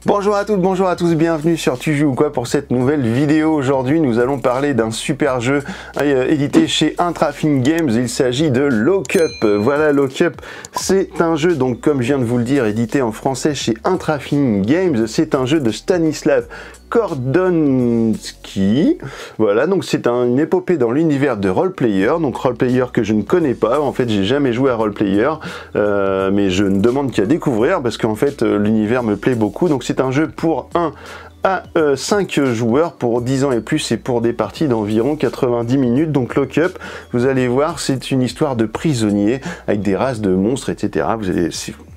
Bonjour à toutes, bonjour à tous, bienvenue sur Tu joues ou quoi pour cette nouvelle vidéo. Aujourd'hui nous allons parler d'un super jeu édité chez Intrafin Games. Il s'agit de Lock Up. Voilà, Lock Up, c'est un jeu, donc comme je viens de vous le dire, édité en français chez Intrafin Games. C'est un jeu de Stanislav Kordonski. Voilà, donc c'est une épopée dans l'univers de Role Player, donc Role Player que je ne connais pas. En fait, j'ai jamais joué à Role Player, mais je ne demande qu'à découvrir parce qu'en fait l'univers me plaît beaucoup. Donc c'est un jeu pour 1 à 5 joueurs pour 10 ans et plus et pour des parties d'environ 90 minutes. Donc Lock Up, vous allez voir, c'est une histoire de prisonniers avec des races de monstres, etc.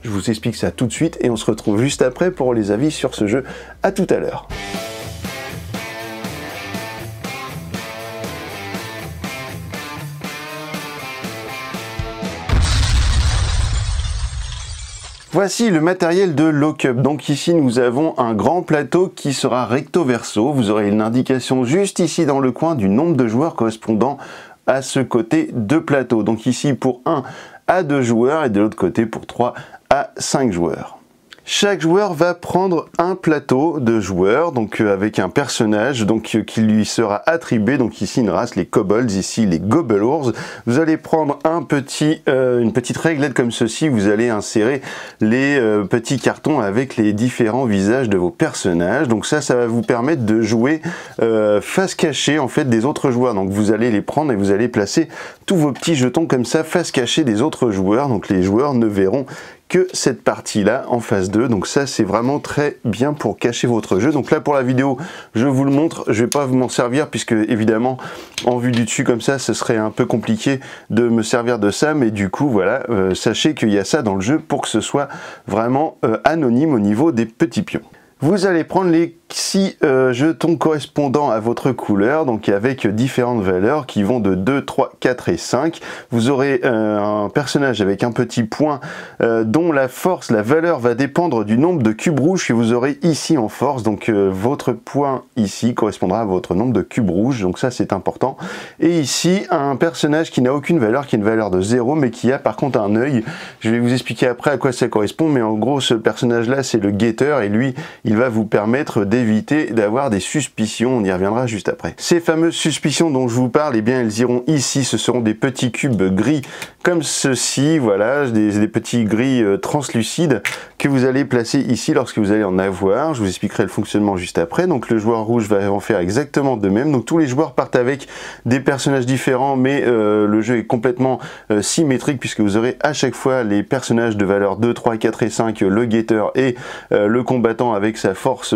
Je vous explique ça tout de suite et on se retrouve juste après pour les avis sur ce jeu. À tout à l'heure. Voici le matériel de Lock Up. Donc ici nous avons un grand plateau qui sera recto verso. Vous aurez une indication juste ici dans le coin du nombre de joueurs correspondant à ce côté de plateau. Donc ici pour 1 à 2 joueurs et de l'autre côté pour 3 à 5 joueurs. Chaque joueur va prendre un plateau de joueurs, donc avec un personnage qui lui sera attribué. Donc ici une race, les kobolds, ici les gobelors. Vous allez prendre une petite réglette comme ceci. Vous allez insérer les petits cartons avec les différents visages de vos personnages. Donc ça va vous permettre de jouer face cachée en fait des autres joueurs. Donc vous allez les prendre et vous allez placer tous vos petits jetons comme ça face cachée des autres joueurs. Donc les joueurs ne verront que cette partie là en phase 2, donc ça c'est vraiment très bien pour cacher votre jeu. Donc là pour la vidéo je vous le montre, je vais pas vous m'en servir puisque évidemment en vue du dessus comme ça ce serait un peu compliqué de me servir de ça, mais du coup voilà, sachez qu'il y a ça dans le jeu pour que ce soit vraiment anonyme au niveau des petits pions. Vous allez prendre les 6 jetons correspondant à votre couleur, donc avec différentes valeurs qui vont de 2, 3, 4 et 5. Vous aurez un personnage avec un petit point dont la force, la valeur va dépendre du nombre de cubes rouges que vous aurez ici en force. Donc votre point ici correspondra à votre nombre de cubes rouges, donc ça c'est important. Et ici un personnage qui n'a aucune valeur, qui a une valeur de 0, mais qui a par contre un œil. Je vais vous expliquer après à quoi ça correspond, mais en gros ce personnage là c'est le guetteur et lui il va vous permettre d'éviter d'avoir des suspicions, on y reviendra juste après. Ces fameuses suspicions dont je vous parle, eh bien elles iront ici, ce seront des petits cubes gris comme ceci, voilà, des petits gris translucides que vous allez placer ici lorsque vous allez en avoir. Je vous expliquerai le fonctionnement juste après. Donc le joueur rouge va en faire exactement de même. Donc tous les joueurs partent avec des personnages différents, mais le jeu est complètement symétrique puisque vous aurez à chaque fois les personnages de valeur 2, 3, 4 et 5, le guetteur et le combattant avec sa force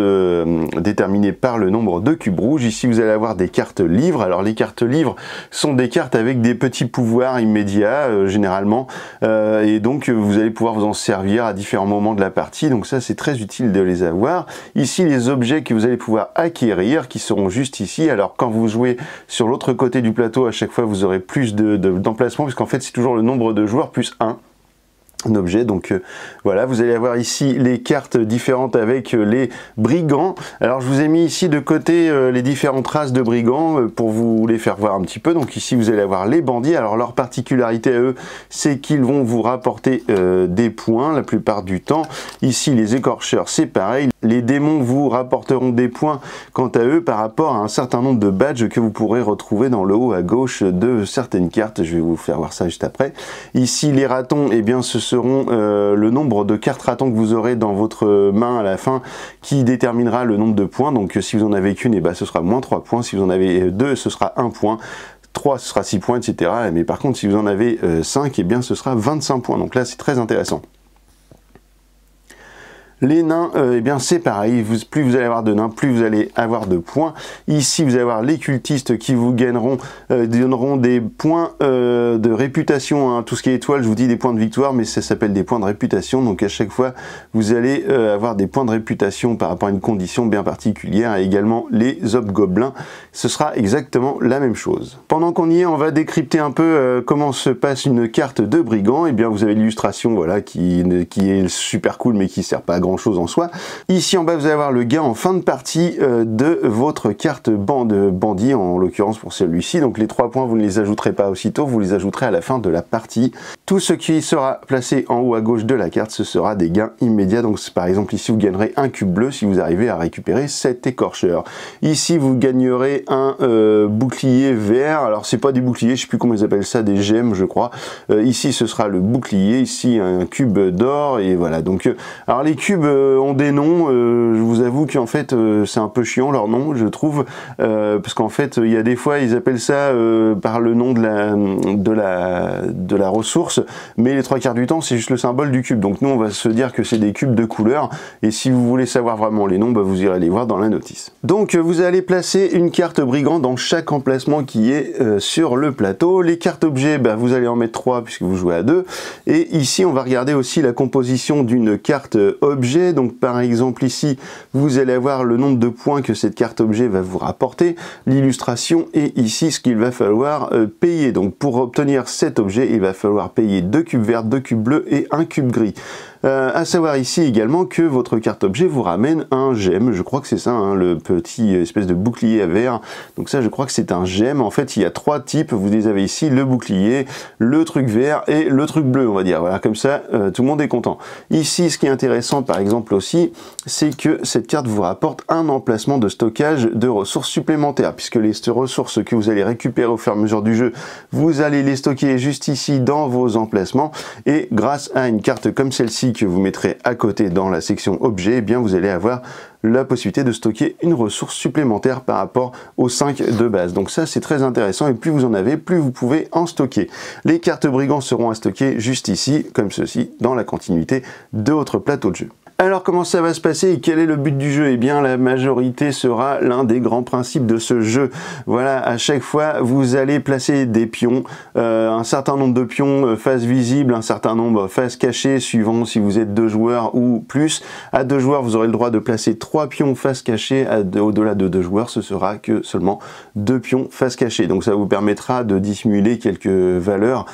déterminée par le nombre de cubes rouges. Ici vous allez avoir des cartes livres. Alors les cartes livres sont des cartes avec des petits pouvoirs immédiats généralement, et donc vous allez pouvoir vous en servir à différents moments de la partie, donc ça c'est très utile de les avoir. Ici les objets que vous allez pouvoir acquérir qui seront juste ici. Alors quand vous jouez sur l'autre côté du plateau, à chaque fois vous aurez plus d'emplacements puisqu'en fait c'est toujours le nombre de joueurs plus 1 objet. Donc voilà, vous allez avoir ici les cartes différentes avec les brigands. Alors je vous ai mis ici de côté les différentes races de brigands pour vous les faire voir un petit peu. Donc ici vous allez avoir les bandits. Alors leur particularité à eux, c'est qu'ils vont vous rapporter des points la plupart du temps. Ici les écorcheurs, c'est pareil. Les démons vous rapporteront des points quant à eux par rapport à un certain nombre de badges que vous pourrez retrouver dans le haut à gauche de certaines cartes. Je vais vous faire voir ça juste après. Ici les ratons, eh bien ce seront le nombre de cartes ratons que vous aurez dans votre main à la fin qui déterminera le nombre de points. Donc si vous en avez qu'une, eh ben, ce sera moins 3 points. Si vous en avez 2, ce sera 1 point. 3, ce sera 6 points, etc. Mais par contre, si vous en avez 5, eh bien, ce sera 25 points. Donc là, c'est très intéressant. Les nains, eh bien c'est pareil, plus vous allez avoir de nains, plus vous allez avoir de points. Ici, vous allez avoir les cultistes qui vous donneront des points de réputation, hein. Tout ce qui est étoile, je vous dis des points de victoire, mais ça s'appelle des points de réputation. Donc à chaque fois, vous allez avoir des points de réputation par rapport à une condition bien particulière. Et également les hobgoblins, ce sera exactement la même chose. Pendant qu'on y est, on va décrypter un peu comment se passe une carte de brigand. Eh bien, vous avez l'illustration, voilà, qui est super cool, mais qui sert pas à grand grand chose en soi. Ici en bas vous allez avoir le gain en fin de partie de votre carte bandit, en l'occurrence pour celui-ci. Donc les 3 points vous ne les ajouterez pas aussitôt, vous les ajouterez à la fin de la partie. Tout ce qui sera placé en haut à gauche de la carte, ce sera des gains immédiats. Donc par exemple ici vous gagnerez un cube bleu si vous arrivez à récupérer cet écorcheur. Ici vous gagnerez un bouclier vert. Alors c'est pas des boucliers, je sais plus comment ils appellent ça, des gemmes je crois. Ici ce sera le bouclier, ici un cube d'or, et voilà. Donc alors les cubes ont des noms, je vous avoue qu'en fait c'est un peu chiant leur nom je trouve, parce qu'en fait il y a des fois ils appellent ça par le nom de la ressource, mais les 3/4 du temps c'est juste le symbole du cube. Donc nous on va se dire que c'est des cubes de couleur, et si vous voulez savoir vraiment les noms, bah, vous irez les voir dans la notice. Donc vous allez placer une carte brigand dans chaque emplacement qui est sur le plateau. Les cartes objets, bah, vous allez en mettre 3 puisque vous jouez à 2, et ici on va regarder aussi la composition d'une carte objet. Donc par exemple ici vous allez avoir le nombre de points que cette carte objet va vous rapporter, l'illustration, et ici ce qu'il va falloir payer. Donc pour obtenir cet objet il va falloir payer 2 cubes verts, 2 cubes bleus et 1 cube gris. À savoir ici également que votre carte objet vous ramène un gemme, je crois que c'est ça, hein, le petit espèce de bouclier à vert. Donc ça je crois que c'est un gemme. En fait il y a 3 types, vous les avez ici, le bouclier, le truc vert et le truc bleu, on va dire. Voilà, comme ça tout le monde est content. Ici ce qui est intéressant par exemple aussi, c'est que cette carte vous rapporte un emplacement de stockage de ressources supplémentaires, puisque les ressources que vous allez récupérer au fur et à mesure du jeu, vous allez les stocker juste ici dans vos emplacements, et grâce à une carte comme celle-ci que vous mettrez à côté dans la section objet, eh bien vous allez avoir la possibilité de stocker une ressource supplémentaire par rapport aux 5 de base. Donc ça c'est très intéressant, et plus vous en avez, plus vous pouvez en stocker. Les cartes brigands seront à stocker juste ici, comme ceci, dans la continuité de votre plateau de jeu. Alors comment ça va se passer et quel est le but du jeu? Eh bien la majorité sera l'un des grands principes de ce jeu. Voilà, à chaque fois vous allez placer des pions, un certain nombre de pions face visible, un certain nombre face cachée, suivant si vous êtes 2 joueurs ou plus. À 2 joueurs vous aurez le droit de placer 3 pions face cachée, au-delà de 2 joueurs ce sera que seulement 2 pions face cachée. Donc ça vous permettra de dissimuler quelques valeurs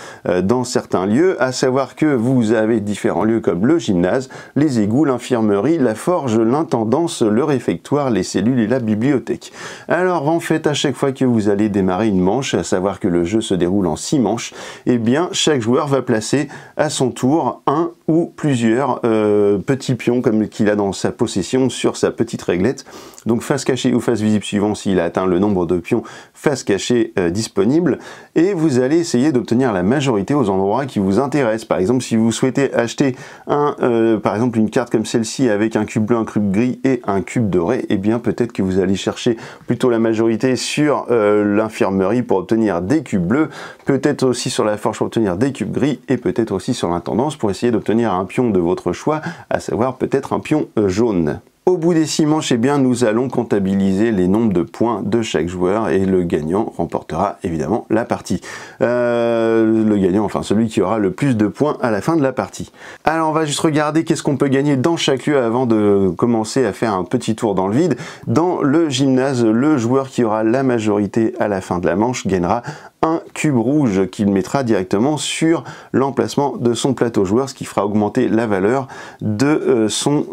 dans certains lieux, à savoir que vous avez différents lieux comme le gymnase, les égouts, l'infirmerie, la forge, l'intendance, le réfectoire, les cellules et la bibliothèque. Alors en fait à chaque fois que vous allez démarrer une manche, à savoir que le jeu se déroule en 6 manches, eh bien chaque joueur va placer à son tour un ou plusieurs petits pions comme qu'il a dans sa possession sur sa petite réglette. Donc face cachée ou face visible suivant s'il a atteint le nombre de pions face cachée disponibles, et vous allez essayer d'obtenir la majorité aux endroits qui vous intéressent. Par exemple si vous souhaitez acheter par exemple une carte comme celle-ci avec un cube bleu, un cube gris et un cube doré, et bien peut-être que vous allez chercher plutôt la majorité sur l'infirmerie pour obtenir des cubes bleus, peut-être aussi sur la forge pour obtenir des cubes gris, et peut-être aussi sur l'intendance pour essayer d'obtenir un pion de votre choix, à savoir peut-être un pion jaune. Au bout des 6 manches, eh bien, nous allons comptabiliser les nombres de points de chaque joueur, et le gagnant remportera évidemment la partie. Le gagnant, enfin celui qui aura le plus de points à la fin de la partie. Alors on va juste regarder qu'est-ce qu'on peut gagner dans chaque lieu avant de commencer à faire un petit tour dans le vide. Dans le gymnase, le joueur qui aura la majorité à la fin de la manche gagnera un cube rouge qu'il mettra directement sur l'emplacement de son plateau joueur, ce qui fera augmenter la valeur de son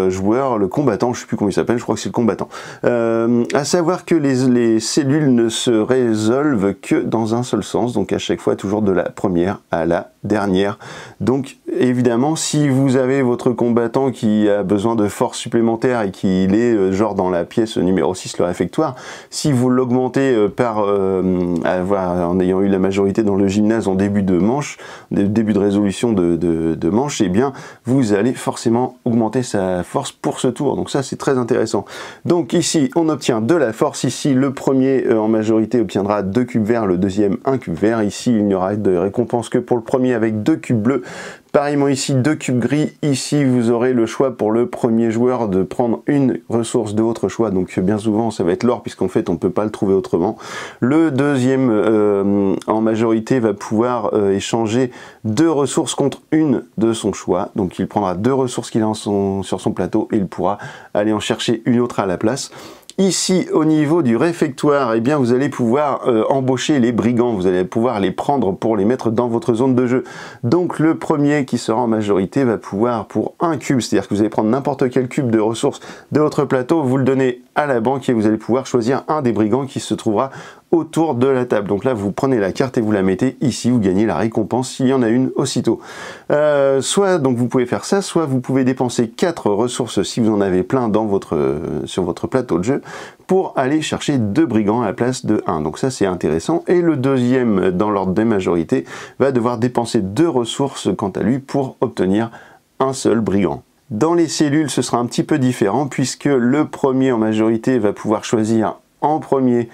joueur, le combattant, je ne sais plus comment il s'appelle, je crois que c'est le combattant. À savoir que les cellules ne se résolvent que dans un seul sens, donc à chaque fois toujours de la première à la dernière. Donc évidemment si vous avez votre combattant qui a besoin de force supplémentaire et qu'il est genre dans la pièce numéro 6, le réfectoire, si vous l'augmentez par en ayant eu la majorité dans le gymnase en début de manche, début de résolution de manche, eh bien vous allez forcément augmenter sa force pour ce tour. Donc ça c'est très intéressant. Donc ici on obtient de la force. Ici le premier en majorité obtiendra 2 cubes verts, le deuxième 1 cube vert. Ici il n'y aura de récompense que pour le premier avec 2 cubes bleus. Pareillement ici 2 cubes gris. Ici vous aurez le choix pour le premier joueur de prendre une ressource de votre choix, donc bien souvent ça va être l'or puisqu'en fait on ne peut pas le trouver autrement. Le deuxième en majorité va pouvoir échanger 2 ressources contre une de son choix, donc il prendra 2 ressources qu'il a sur son plateau et il pourra aller en chercher une autre à la place. Ici, au niveau du réfectoire, eh bien, vous allez pouvoir embaucher les brigands, vous allez pouvoir les prendre pour les mettre dans votre zone de jeu. Donc le premier qui sera en majorité va pouvoir, pour un cube, c'est-à-dire que vous allez prendre n'importe quel cube de ressources de votre plateau, vous le donnez à la banque et vous allez pouvoir choisir un des brigands qui se trouvera autour de la table. Donc là, vous prenez la carte et vous la mettez ici, vous gagnez la récompense s'il y en a une aussitôt. Soit donc vous pouvez faire ça, soit vous pouvez dépenser 4 ressources si vous en avez plein dans sur votre plateau de jeu pour aller chercher 2 brigands à la place de 1. Donc ça, c'est intéressant. Et le deuxième, dans l'ordre des majorités, va devoir dépenser 2 ressources quant à lui pour obtenir un seul brigand. Dans les cellules, ce sera un petit peu différent puisque le premier en majorité va pouvoir choisir en premier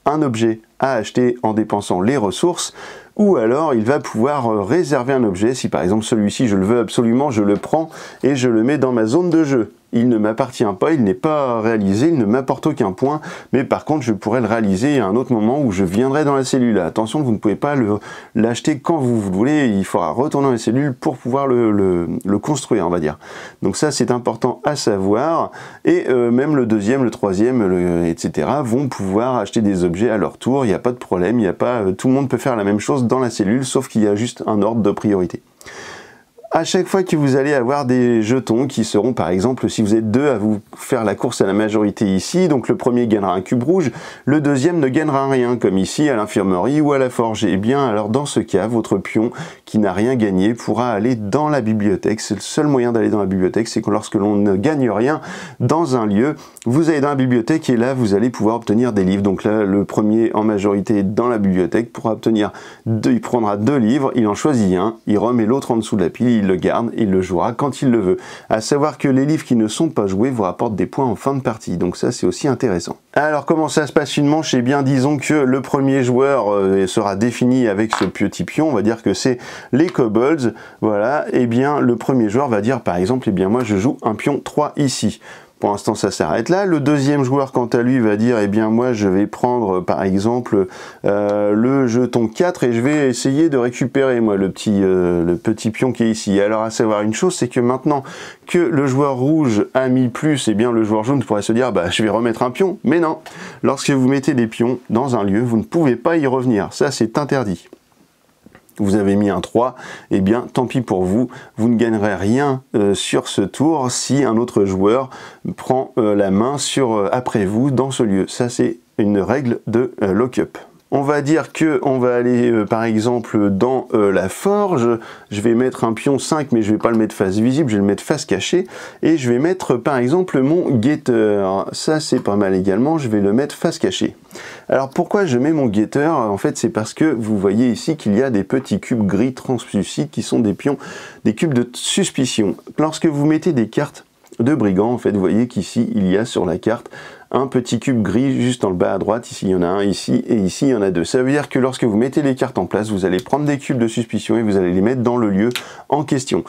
un objet à acheter en dépensant les ressources, ou alors il va pouvoir réserver un objet. Si par exemple celui-ci je le veux absolument, je le prends et je le mets dans ma zone de jeu. Il ne m'appartient pas, il n'est pas réalisé, il ne m'apporte aucun point, mais par contre je pourrais le réaliser à un autre moment où je viendrai dans la cellule. Attention, vous ne pouvez pas l'acheter quand vous voulez, il faudra retourner dans la cellule pour pouvoir le construire, on va dire. Donc ça c'est important à savoir, et même le deuxième, le troisième, etc. vont pouvoir acheter des objets à leur tour, il n'y a pas de problème, tout le monde peut faire la même chose dans la cellule, sauf qu'il y a juste un ordre de priorité. À chaque fois que vous allez avoir des jetons qui seront, par exemple, si vous êtes 2 à vous faire la course à la majorité ici, donc le premier gagnera un cube rouge, le deuxième ne gagnera rien, comme ici à l'infirmerie ou à la forge. Et bien alors dans ce cas, votre pion qui n'a rien gagné pourra aller dans la bibliothèque. C'est le seul moyen d'aller dans la bibliothèque, c'est que lorsque l'on ne gagne rien dans un lieu, vous allez dans la bibliothèque et là vous allez pouvoir obtenir des livres. Donc là, le premier en majorité dans la bibliothèque pourra obtenir il prendra 2 livres, il en choisit un, il remet l'autre en dessous de la pile, il le garde, il le jouera quand il le veut. À savoir que les livres qui ne sont pas joués vous rapportent des points en fin de partie, donc ça c'est aussi intéressant. Alors comment ça se passe une manche? Eh bien disons que le premier joueur sera défini avec ce petit pion, on va dire que c'est les kobolds, voilà, et bien le premier joueur va dire par exemple, eh bien moi je joue un pion 3 ici. Pour l'instant, ça s'arrête là. Le deuxième joueur, quant à lui, va dire, eh bien, moi, je vais prendre, par exemple, le jeton 4 et je vais essayer de récupérer, moi, le petit pion qui est ici. Alors, à savoir une chose, c'est que maintenant que le joueur rouge a mis plus, eh bien, le joueur jaune pourrait se dire, bah, je vais remettre un pion. Mais non, lorsque vous mettez des pions dans un lieu, vous ne pouvez pas y revenir. Ça, c'est interdit. Vous avez mis un 3, eh bien tant pis pour vous, vous ne gagnerez rien sur ce tour si un autre joueur prend la main après vous dans ce lieu. Ça c'est une règle de lock-up. On va dire que on va aller par exemple dans la forge, je vais mettre un pion 5 mais je vais pas le mettre face visible, je vais le mettre face cachée et je vais mettre par exemple mon guetteur, ça c'est pas mal également, je vais le mettre face cachée. Alors pourquoi je mets mon guetteur? En fait c'est parce que vous voyez ici qu'il y a des petits cubes gris translucides qui sont des pions, des cubes de suspicion. Lorsque vous mettez des cartes de brigands, en fait vous voyez qu'ici il y a sur la carte un petit cube gris juste en bas à droite, ici il y en a un, ici et ici il y en a 2. Ça veut dire que lorsque vous mettez les cartes en place, vous allez prendre des cubes de suspicion et vous allez les mettre dans le lieu en question.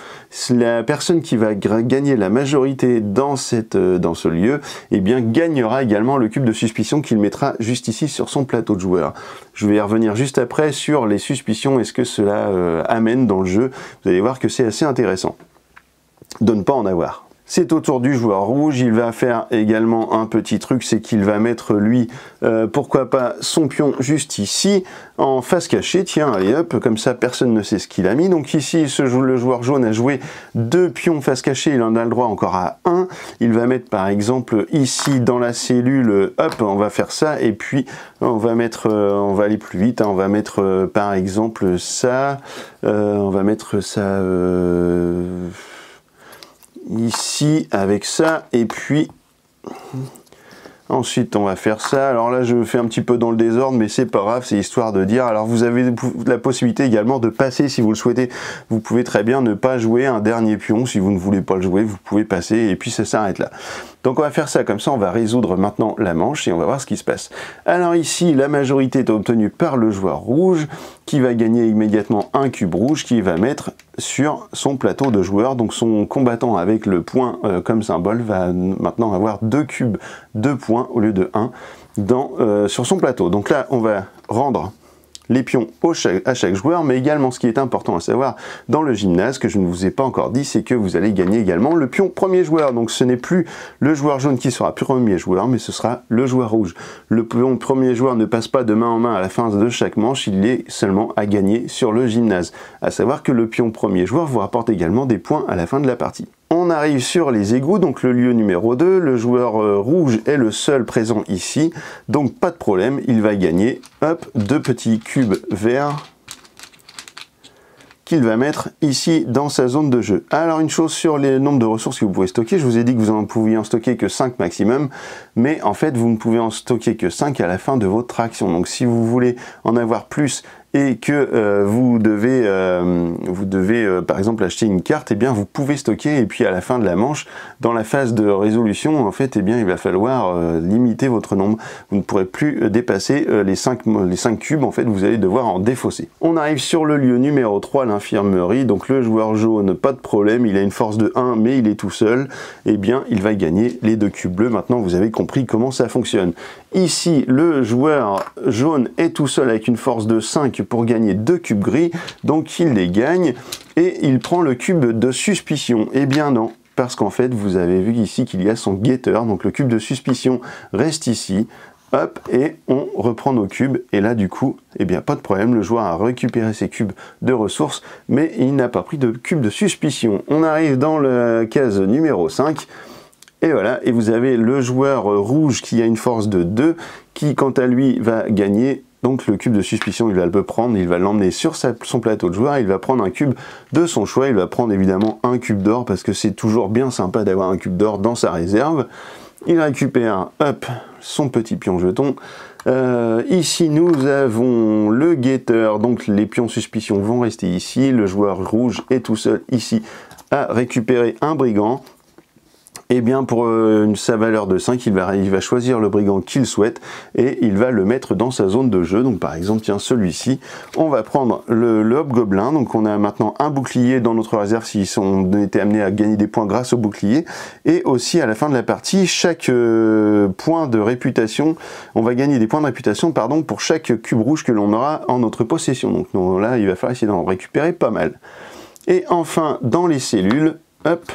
La personne qui va gagner la majorité dans ce lieu, eh bien gagnera également le cube de suspicion qu'il mettra juste ici sur son plateau de joueur. Je vais y revenir juste après sur les suspicions et ce que cela amène dans le jeu. Vous allez voir que c'est assez intéressant de ne pas en avoir. C'est au tour du joueur rouge, il va faire également un petit truc, c'est qu'il va mettre lui, pourquoi pas, son pion juste ici, en face cachée, tiens, allez hop, comme ça personne ne sait ce qu'il a mis. Donc ici, le joueur jaune a joué 2 pions face cachée, il en a le droit encore à 1. Il va mettre par exemple ici dans la cellule, hop, on va faire ça, et puis on va aller plus vite, hein, on va mettre par exemple ça, on va mettre ça... ici avec ça et puis ensuite on va faire ça. Alors là je fais un petit peu dans le désordre mais c'est pas grave, c'est histoire de dire. Alors vous avez la possibilité également de passer si vous le souhaitez. Vous pouvez très bien ne pas jouer un dernier pion si vous ne voulez pas le jouer, vous pouvez passer et puis ça s'arrête là. Donc on va faire ça comme ça, on va résoudre maintenant la manche et on va voir ce qui se passe. Alors ici la majorité est obtenue par le joueur rouge qui va gagner immédiatement un cube rouge qu'il va mettre sur son plateau de joueur. Donc son combattant avec le point comme symbole va maintenant avoir 2 cubes de points au lieu de 1 sur son plateau. Donc là on va rendre les pions à chaque joueur, mais également ce qui est important à savoir dans le gymnase, que je ne vous ai pas encore dit, c'est que vous allez gagner également le pion premier joueur. Donc ce n'est plus le joueur jaune qui sera premier joueur, mais ce sera le joueur rouge. Le pion premier joueur ne passe pas de main en main à la fin de chaque manche, il est seulement à gagner sur le gymnase. À savoir que le pion premier joueur vous rapporte également des points à la fin de la partie. On arrive sur les égouts, donc le lieu numéro 2, le joueur rouge est le seul présent ici, donc pas de problème, il va gagner, hop, 2 petits cubes verts qu'il va mettre ici dans sa zone de jeu. Alors une chose sur les nombres de ressources que vous pouvez stocker, je vous ai dit que vous en pouviez en stocker que 5 maximum, mais en fait vous ne pouvez en stocker que 5 à la fin de votre action, donc si vous voulez en avoir plus et que vous devez par exemple acheter une carte, eh bien vous pouvez stocker et puis à la fin de la manche, dans la phase de résolution, en fait, eh bien il va falloir limiter votre nombre. Vous ne pourrez plus dépasser les 5 cubes, en fait, vous allez devoir en défausser. On arrive sur le lieu numéro 3, l'infirmerie, donc le joueur jaune, pas de problème, il a une force de 1, mais il est tout seul, eh bien il va gagner les 2 cubes bleus. Maintenant vous avez compris comment ça fonctionne. Ici, le joueur jaune est tout seul avec une force de 5 pour gagner 2 cubes gris, donc il les gagne et il prend le cube de suspicion. Eh bien non, parce qu'en fait vous avez vu ici qu'il y a son guetteur, donc le cube de suspicion reste ici, hop, et on reprend nos cubes, et là du coup, eh bien pas de problème, le joueur a récupéré ses cubes de ressources, mais il n'a pas pris de cube de suspicion. On arrive dans la case numéro 5, et voilà, et vous avez le joueur rouge qui a une force de 2, qui quant à lui va gagner, donc le cube de suspicion, il va le prendre, il va l'emmener sur son plateau de joueur, il va prendre un cube de son choix, il va prendre évidemment un cube d'or, parce que c'est toujours bien sympa d'avoir un cube d'or dans sa réserve. Il récupère, hop, son petit pion jeton. Ici, nous avons le guetteur, donc les pions suspicion vont rester ici, le joueur rouge est tout seul ici à récupérer un brigand. Et bien pour sa valeur de 5, il va choisir le brigand qu'il souhaite et il va le mettre dans sa zone de jeu. Donc par exemple, tiens, celui-ci, on va prendre le hobgoblin. Donc on a maintenant un bouclier dans notre réserve si on était amené à gagner des points grâce au bouclier. Et aussi à la fin de la partie, chaque point de réputation, on va gagner des points de réputation pour chaque cube rouge que l'on aura en notre possession. Donc là, il va falloir essayer d'en récupérer pas mal. Et enfin, dans les cellules, hop,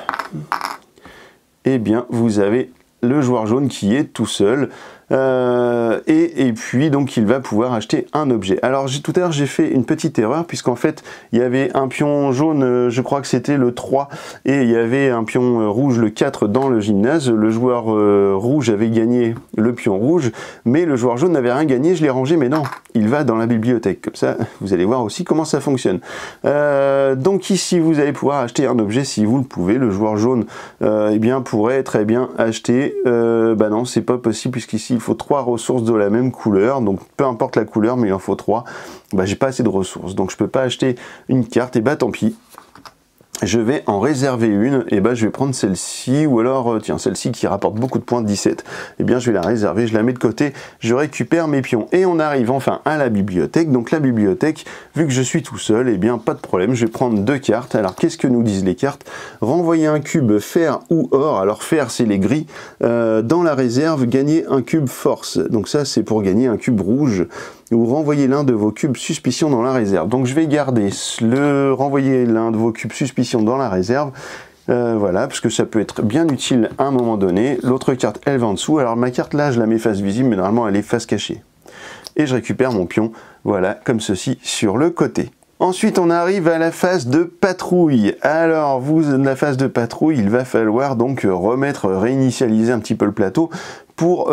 eh bien vous avez le joueur jaune qui est tout seul et puis donc il va pouvoir acheter un objet. Alors tout à l'heure j'ai fait une petite erreur puisqu'en fait il y avait un pion jaune, je crois que c'était le 3 et il y avait un pion rouge le 4 dans le gymnase. Le joueur rouge avait gagné le pion rouge mais le joueur jaune n'avait rien gagné, je l'ai rangé, mais non, il va dans la bibliothèque, comme ça vous allez voir aussi comment ça fonctionne. Donc ici vous allez pouvoir acheter un objet si vous le pouvez. Le joueur jaune eh bien pourrait très bien acheter, bah non c'est pas possible puisqu'ici il faut 3 ressources de la même couleur, donc peu importe la couleur mais il en faut 3, bah j'ai pas assez de ressources donc je peux pas acheter une carte, et bah tant pis. Je vais en réserver une, et bah je vais prendre celle-ci, ou alors tiens celle-ci qui rapporte beaucoup de points, 17, et bien je vais la réserver, je la mets de côté, je récupère mes pions. Et on arrive enfin à la bibliothèque. Donc la bibliothèque, vu que je suis tout seul, et bien pas de problème, je vais prendre 2 cartes. Alors qu'est-ce que nous disent les cartes? Renvoyer un cube fer ou or, alors fer c'est les gris, dans la réserve, gagner un cube force, donc ça c'est pour gagner un cube rouge, ou renvoyer l'un de vos cubes suspicion dans la réserve. Donc je vais garder renvoyer l'un de vos cubes suspicion dans la réserve, voilà, parce que ça peut être bien utile à un moment donné. L'autre carte elle va en dessous, alors ma carte là je la mets face visible mais normalement elle est face cachée. Et je récupère mon pion, voilà, comme ceci sur le côté. Ensuite, on arrive à la phase de patrouille. Alors, la phase de patrouille, il va falloir donc réinitialiser un petit peu le plateau pour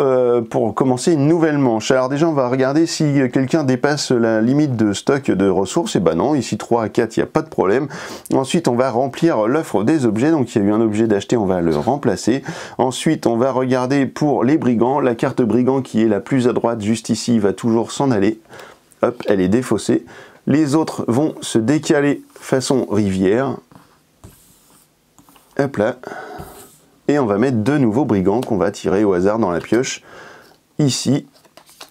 commencer une nouvelle manche. Alors déjà, on va regarder si quelqu'un dépasse la limite de stock de ressources. Et ben non, ici 3 à 4, il n'y a pas de problème. Ensuite, on va remplir l'offre des objets. Donc, il y a eu un objet d'acheter, on va le remplacer. Ensuite, on va regarder pour les brigands. La carte brigand qui est la plus à droite, juste ici, va toujours s'en aller. Hop, elle est défaussée. Les autres vont se décaler façon rivière. Hop là. Et on va mettre 2 nouveaux brigands qu'on va tirer au hasard dans la pioche. Ici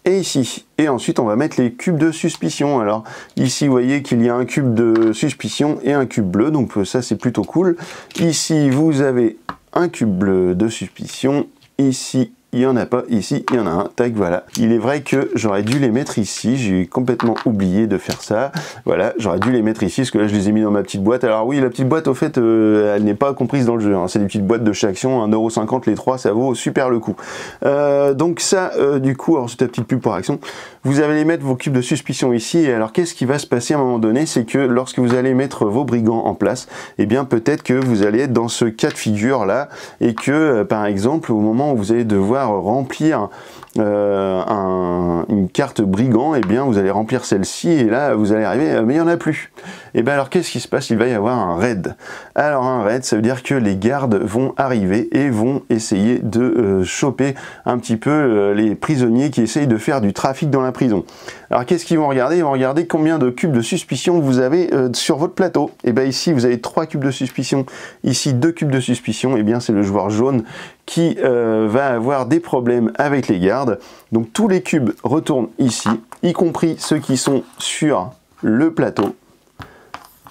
et ici. Et ensuite, on va mettre les cubes de suspicion. Alors, ici, vous voyez qu'il y a un cube de suspicion et un cube bleu. Donc ça, c'est plutôt cool. Ici, vous avez un cube bleu de suspicion. Ici, il n'y en a pas, ici il y en a un, tac, voilà. Il est vrai que j'aurais dû les mettre ici, j'ai complètement oublié de faire ça, voilà, j'aurais dû les mettre ici, parce que là je les ai mis dans ma petite boîte. Alors oui, la petite boîte, au fait, elle n'est pas comprise dans le jeu, hein. C'est des petites boîtes de chez Action, 1,50 € les 3, ça vaut super le coup. Donc ça, du coup, alors c'est ta petite pub pour Action, vous allez mettre vos cubes de suspicion ici, et alors qu'est-ce qui va se passer à un moment donné, c'est que lorsque vous allez mettre vos brigands en place, eh bien peut-être que vous allez être dans ce cas de figure là, et que par exemple au moment où vous allez devoir remplir une carte brigand, et bien vous allez remplir celle-ci, et là vous allez arriver, mais il n'y en a plus. Et bien alors qu'est-ce qui se passe? Il va y avoir un raid. Alors un raid, ça veut dire que les gardes vont arriver et vont essayer de choper un petit peu les prisonniers qui essayent de faire du trafic dans la prison. Alors qu'est-ce qu'ils vont regarder? Ils vont regarder combien de cubes de suspicion vous avez sur votre plateau. Et bien ici vous avez 3 cubes de suspicion, ici 2 cubes de suspicion, et bien c'est le joueur jaune qui va avoir des problèmes avec les gardes. Donc tous les cubes retournent ici, y compris ceux qui sont sur le plateau.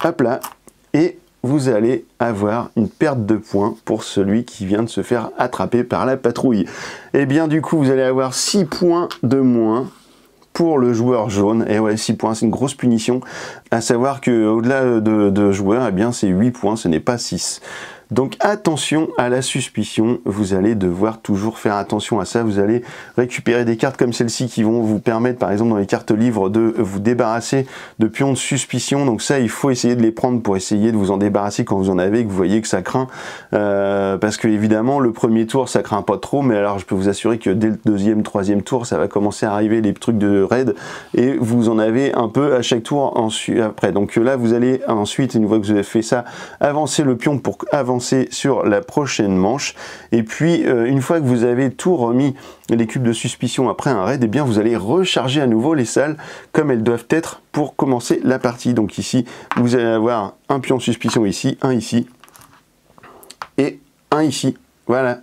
Hop là, et vous allez avoir une perte de points pour celui qui vient de se faire attraper par la patrouille. Et bien du coup vous allez avoir 6 points de moins pour le joueur jaune. Et ouais, 6 points, c'est une grosse punition, à savoir que au-delà de joueurs, eh bien c'est 8 points, ce n'est pas 6. Donc attention à la suspicion, vous allez devoir toujours faire attention à ça. Vous allez récupérer des cartes comme celle-ci qui vont vous permettre, par exemple dans les cartes livres, de vous débarrasser de pions de suspicion. Donc ça, il faut essayer de les prendre pour essayer de vous en débarrasser quand vous en avez, que vous voyez que ça craint. Parce que évidemment, le premier tour, ça craint pas trop, mais alors je peux vous assurer que dès le deuxième, troisième tour, ça va commencer à arriver les trucs de raid, et vous en avez un peu à chaque tour après. Donc là, vous allez ensuite, une fois que vous avez fait ça, avancer le pion pour avancer sur la prochaine manche, et puis une fois que vous avez tout remis les cubes de suspicion après un raid, et bien vous allez recharger à nouveau les salles comme elles doivent être pour commencer la partie. Donc ici vous allez avoir un pion de suspicion ici, un ici et un ici, voilà,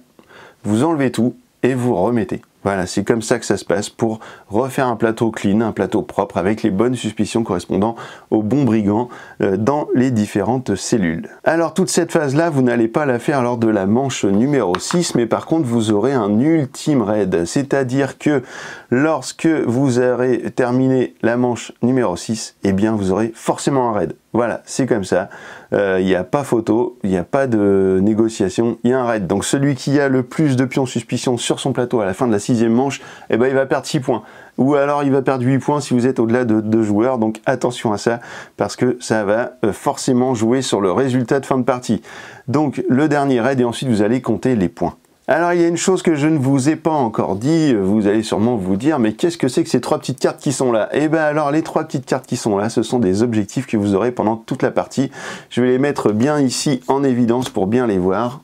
vous enlevez tout et vous remettez. Voilà, c'est comme ça que ça se passe pour refaire un plateau clean, un plateau propre avec les bonnes suspicions correspondant aux bons brigands dans les différentes cellules. Alors toute cette phase-là, vous n'allez pas la faire lors de la manche numéro 6, mais par contre vous aurez un ultime raid, c'est-à-dire que lorsque vous aurez terminé la manche numéro 6, eh bien vous aurez forcément un raid. Voilà, c'est comme ça, il n'y a pas photo, il n'y a pas de négociation, il y a un raid. Donc celui qui a le plus de pions suspicion sur son plateau à la fin de la 6e manche, eh ben, il va perdre 6 points. Ou alors il va perdre 8 points si vous êtes au-delà de 2 joueurs, donc attention à ça, parce que ça va forcément jouer sur le résultat de fin de partie. Donc le dernier raid, et ensuite vous allez compter les points. Alors il y a une chose que je ne vous ai pas encore dit, vous allez sûrement vous dire, mais qu'est-ce que c'est que ces 3 petites cartes qui sont là? Et bien alors les 3 petites cartes qui sont là, ce sont des objectifs que vous aurez pendant toute la partie. Je vais les mettre bien ici en évidence pour bien les voir.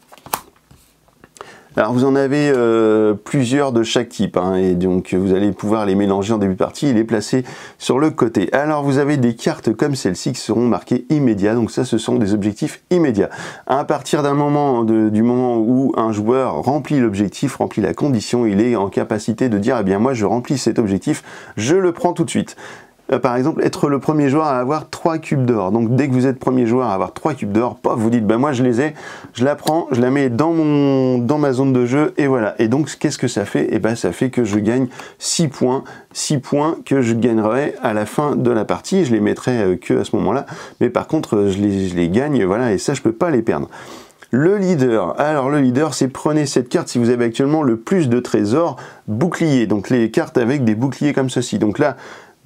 Alors vous en avez plusieurs de chaque type, hein, et donc vous allez pouvoir les mélanger en début de partie et les placer sur le côté. Alors vous avez des cartes comme celle-ci qui seront marquées immédiats, donc ça ce sont des objectifs immédiats. À partir d'un moment, du moment où un joueur remplit l'objectif, remplit la condition, il est en capacité de dire, eh bien moi je remplis cet objectif, je le prends tout de suite. Par exemple, être le premier joueur à avoir 3 cubes d'or. Donc dès que vous êtes premier joueur à avoir 3 cubes d'or, paf, vous dites, ben moi je les ai, je la prends, je la mets dans ma zone de jeu, et voilà. Et donc qu'est-ce que ça fait? Et ben ça fait que je gagne 6 points que je gagnerai à la fin de la partie. Je les mettrai que à ce moment-là, mais par contre je les gagne, voilà, et ça je peux pas les perdre. Le leader, alors le leader, c'est prenez cette carte si vous avez actuellement le plus de trésors boucliers, donc les cartes avec des boucliers comme ceci. Donc là,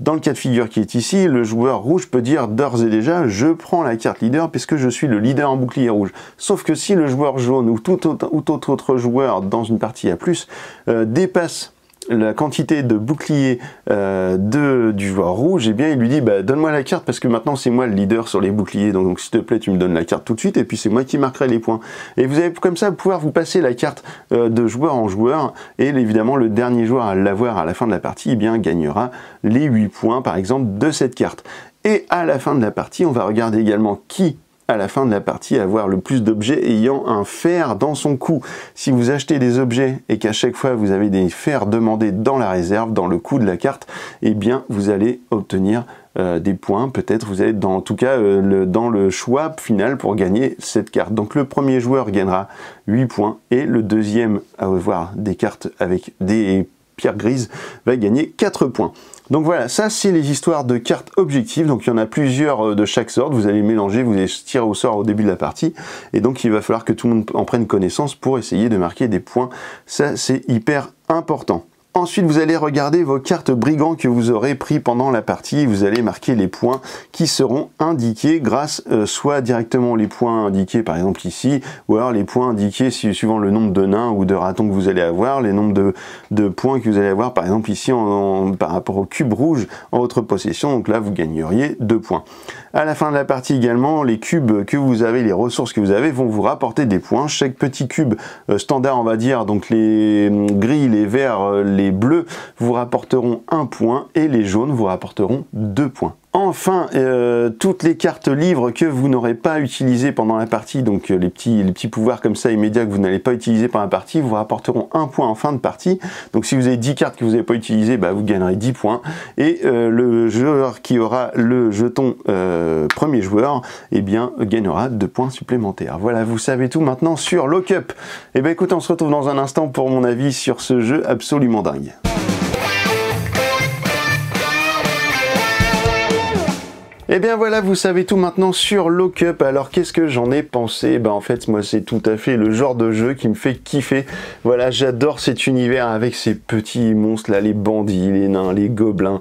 dans le cas de figure qui est ici, le joueur rouge peut dire d'ores et déjà, je prends la carte leader puisque je suis le leader en bouclier rouge. Sauf que si le joueur jaune ou tout autre joueur dans une partie à plus dépasse la quantité de boucliers du joueur rouge, eh bien il lui dit, bah, donne-moi la carte parce que maintenant c'est moi le leader sur les boucliers, donc s'il te plaît tu me donnes la carte tout de suite et puis c'est moi qui marquerai les points. Et vous allez comme ça pouvoir vous passer la carte de joueur en joueur, et évidemment le dernier joueur à l'avoir à la fin de la partie, eh bien gagnera les 8 points par exemple de cette carte. Et à la fin de la partie, on va regarder également qui à la fin de la partie avoir le plus d'objets ayant un fer dans son coût. Si vous achetez des objets et qu'à chaque fois vous avez des fers demandés dans la réserve, dans le coût de la carte, eh bien vous allez obtenir des points, peut-être vous allez en tout cas dans le choix final pour gagner cette carte. Donc le premier joueur gagnera 8 points et le deuxième à avoir des cartes avec des pierres grises va gagner 4 points. Donc voilà, ça c'est les histoires de cartes objectives, donc il y en a plusieurs de chaque sorte, vous allez mélanger, vous allez tirer au sort au début de la partie, et donc il va falloir que tout le monde en prenne connaissance pour essayer de marquer des points, ça c'est hyper important. Ensuite, vous allez regarder vos cartes brigands que vous aurez pris pendant la partie. Vous allez marquer les points qui seront indiqués grâce soit directement les points indiqués par exemple ici, ou alors les points indiqués suivant le nombre de nains ou de ratons que vous allez avoir, les nombres de points que vous allez avoir par exemple ici par rapport au cube rouge en votre possession. Donc là, vous gagneriez 2 points. À la fin de la partie également, les cubes que vous avez, les ressources que vous avez vont vous rapporter des points. Chaque petit cube standard, on va dire, donc les gris, les verts, les bleus vous rapporteront 1 point et les jaunes vous rapporteront 2 points. Enfin, toutes les cartes livres que vous n'aurez pas utilisées pendant la partie, donc les petits pouvoirs comme ça immédiats que vous n'allez pas utiliser pendant la partie, vous rapporteront 1 point en fin de partie. Donc si vous avez 10 cartes que vous n'avez pas utilisées, bah, vous gagnerez 10 points. Et le joueur qui aura le jeton premier joueur, eh bien, gagnera 2 points supplémentaires. Voilà, vous savez tout maintenant sur Lock Up. Et bien écoute, on se retrouve dans un instant pour mon avis sur ce jeu absolument dingue. Et bien voilà, vous savez tout maintenant sur Lock Up. Alors qu'est-ce que j'en ai pensé? Ben en fait, moi c'est tout à fait le genre de jeu qui me fait kiffer. Voilà, j'adore cet univers avec ces petits monstres là, les bandits, les nains, les gobelins,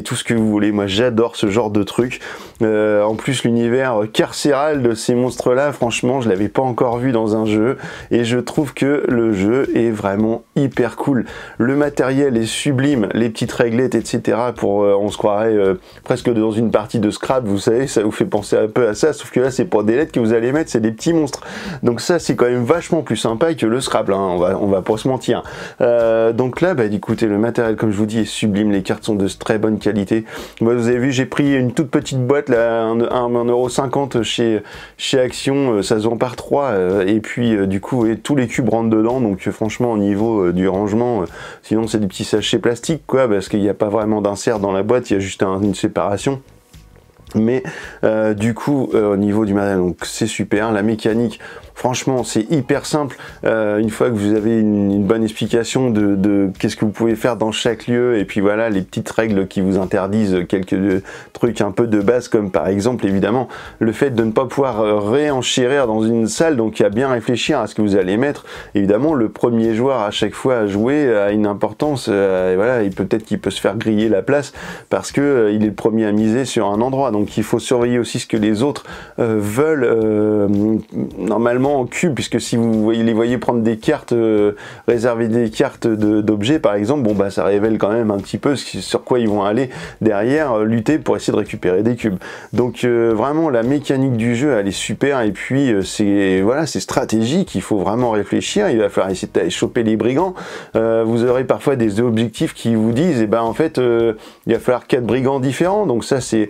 tout ce que vous voulez. Moi j'adore ce genre de truc. En plus l'univers carcéral de ces monstres là, franchement je l'avais pas encore vu dans un jeu et je trouve que le jeu est vraiment hyper cool. Le matériel est sublime, les petites réglettes etc. On se croirait presque dans une partie de Scrabble. Vous savez, ça vous fait penser un peu à ça, sauf que là c'est pas des lettres que vous allez mettre, c'est des petits monstres. Donc ça c'est quand même vachement plus sympa que le Scrabble, hein, on va pas se mentir. Donc là, bah écoutez, le matériel comme je vous dis est sublime, les cartes sont de très bonne qualité. Moi, vous avez vu, j'ai pris une toute petite boîte là, 1,50 € chez Action, ça se vend par 3, et puis du coup tous les cubes rentrent dedans, donc franchement au niveau du rangement, sinon c'est des petits sachets plastiques quoi, parce qu'il n'y a pas vraiment d'insert dans la boîte, il y a juste une séparation. Mais du coup au niveau du matériel, donc c'est super, la mécanique franchement c'est hyper simple, une fois que vous avez une bonne explication de qu'est-ce que vous pouvez faire dans chaque lieu, et puis voilà les petites règles qui vous interdisent quelques trucs un peu de base, comme par exemple évidemment le fait de ne pas pouvoir réenchérir dans une salle, donc il y a bien réfléchir à ce que vous allez mettre. Évidemment le premier joueur à chaque fois à jouer a une importance, et voilà, peut-être qu'il peut se faire griller la place parce que il est le premier à miser sur un endroit, donc il faut surveiller aussi ce que les autres veulent normalement en cube, puisque si vous les voyez prendre des cartes, réserver des cartes d'objets par exemple, bon bah ça révèle quand même un petit peu sur quoi ils vont aller derrière lutter pour essayer de récupérer des cubes. Donc vraiment la mécanique du jeu elle est super, et puis c'est stratégique, il faut vraiment réfléchir, il va falloir essayer d'aller choper les brigands. Vous aurez parfois des objectifs qui vous disent, et ben en fait il va falloir 4 brigands différents, donc ça c'est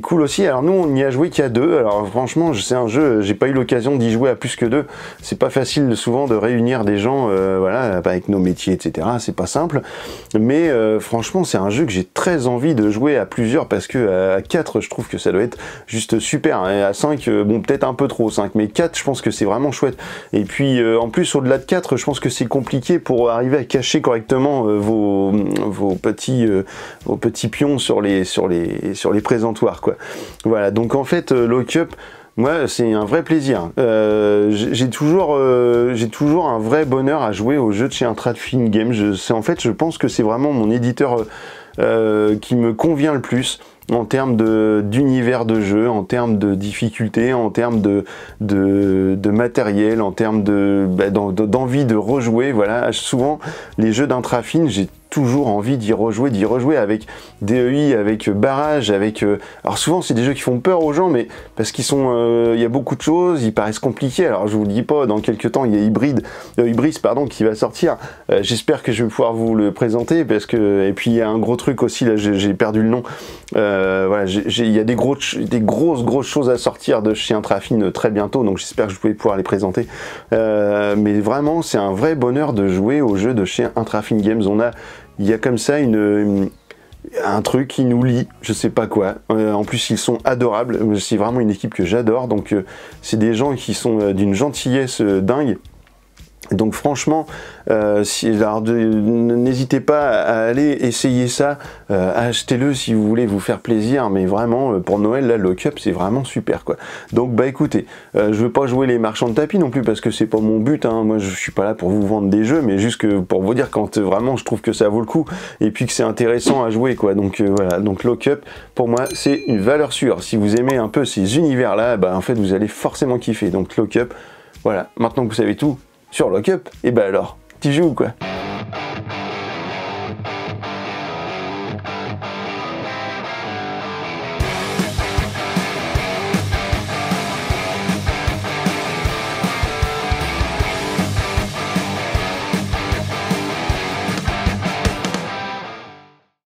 cool aussi. Alors nous on n'y a joué qu'à 2, alors franchement c'est un jeu, j'ai pas eu l'occasion d'y jouer à plus que 2, c'est pas facile souvent de réunir des gens voilà, avec nos métiers etc, c'est pas simple, mais franchement c'est un jeu que j'ai très envie de jouer à plusieurs, parce que à 4 je trouve que ça doit être juste super, et à 5 bon peut-être un peu trop 5, mais 4 je pense que c'est vraiment chouette. Et puis en plus au-delà de 4 je pense que c'est compliqué pour arriver à cacher correctement vos petits pions sur les présentoirs quoi. Voilà, donc en fait Lock Up, moi c'est un vrai plaisir. J'ai toujours un vrai bonheur à jouer aux jeux de chez Intrafin Games. En fait je pense que c'est vraiment mon éditeur qui me convient le plus en termes d'univers de jeu, en termes de difficulté, en termes de matériel, en termes d'envie de rejouer. Voilà, souvent les jeux d'Intrafin, j'ai toujours envie d'y rejouer avec DEI, avec Barrage, avec... alors souvent c'est des jeux qui font peur aux gens, mais parce qu'ils sont... il y a beaucoup de choses, ils paraissent compliqués. Alors je vous le dis pas, dans quelques temps il y a Hybris pardon, qui va sortir. J'espère que je vais pouvoir vous le présenter, parce que... Et puis il y a un gros truc aussi, là j'ai perdu le nom. Voilà, il y a des grosses choses à sortir de chez Intrafine très bientôt, donc j'espère que je vais pouvoir les présenter. Mais vraiment c'est un vrai bonheur de jouer aux jeux de chez Intrafine Games. Il y a comme ça un truc qui nous lie, je sais pas quoi. En plus ils sont adorables, c'est vraiment une équipe que j'adore, donc c'est des gens qui sont d'une gentillesse dingue. Donc franchement, n'hésitez pas à aller essayer ça, achetez-le si vous voulez vous faire plaisir, mais vraiment pour Noël, là, Lock Up c'est vraiment super quoi. Donc bah écoutez, je veux pas jouer les marchands de tapis non plus parce que c'est pas mon but, hein. Moi je suis pas là pour vous vendre des jeux, mais juste que pour vous dire quand vraiment je trouve que ça vaut le coup et puis que c'est intéressant à jouer quoi. Donc voilà, donc Lock Up pour moi c'est une valeur sûre. Si vous aimez un peu ces univers là, bah en fait vous allez forcément kiffer. Donc Lock Up, voilà, maintenant que vous savez tout sur Lock Up, et ben alors, tu joues quoi.